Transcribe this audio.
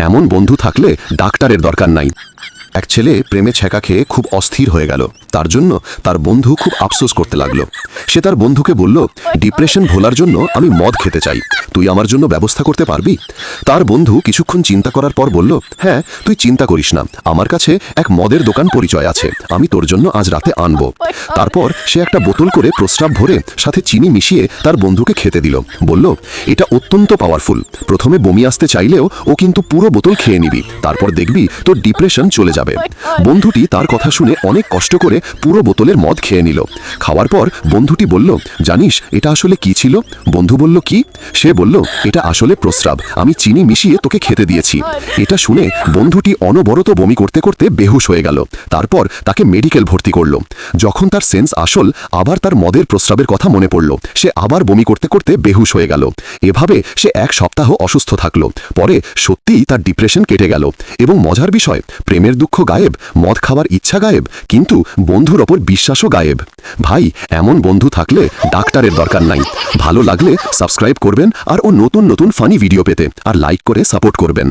এমন বন্ধু থাকলে ডাক্তারের দরকার নাই। এক ছেলে প্রেমে ছ্যাঁকা খেয়ে খুব অস্থির হয়ে গেল। তার জন্য তার বন্ধু খুব আফসোস করতে লাগলো। সে তার বন্ধুকে বলল, ডিপ্রেশন ভোলার জন্য আমি মদ খেতে চাই, তুই আমার জন্য ব্যবস্থা করতে পারবি? তার বন্ধু কিছুক্ষণ চিন্তা করার পর বলল, হ্যাঁ, তুই চিন্তা করিস না, আমার কাছে এক মদের দোকান পরিচয় আছে, আমি তোর জন্য আজ রাতে আনবো। তারপর সে একটা বোতল করে প্রস্রাব ভরে সাথে চিনি মিশিয়ে তার বন্ধুকে খেতে দিল। বলল, এটা অত্যন্ত পাওয়ারফুল, প্রথমে বমি আসতে চাইলেও ও কিন্তু পুরো বোতল খেয়ে নিবি, তারপর দেখবি তোর ডিপ্রেশন চলে যাবে। বন্ধুটি তার কথা শুনে অনেক কষ্ট করে পুরো বোতলের মদ খেয়ে নিল। খাওয়ার পর বন্ধুটি বলল, জানিস এটা আসলে কি ছিল? বন্ধু বলল, কি? সে বলল, এটা আসলে প্রস্রাব, আমি চিনি মিশিয়ে তোকে খেতে দিয়েছি। এটা শুনে বন্ধুটি অনবরত বমি করতে করতে বেহুশ হয়ে গেল। তারপর তাকে মেডিকেল ভর্তি করল। যখন তার সেন্স আসল, আবার তার মদের প্রস্রাবের কথা মনে পড়ল। সে আবার বমি করতে করতে বেহুশ হয়ে গেল। এভাবে সে 1 সপ্তাহ অসুস্থ থাকলো। পরে সত্যিই তার ডিপ্রেশন কেটে গেল। এবং মজার বিষয়, প্রেমের দুঃখ গায়েব, মদ খাওয়ার ইচ্ছা গায়েব, কিন্তু বন্ধুর ওপর বিশ্বাসও গায়েব। ভাই, এমন বন্ধু থাকলে ডাক্তারের দরকার নাই। ভালো লাগলে সাবস্ক্রাইব করবেন আর ও নতুন নতুন ফানি ভিডিও পেতে আর লাইক করে সাপোর্ট করবেন।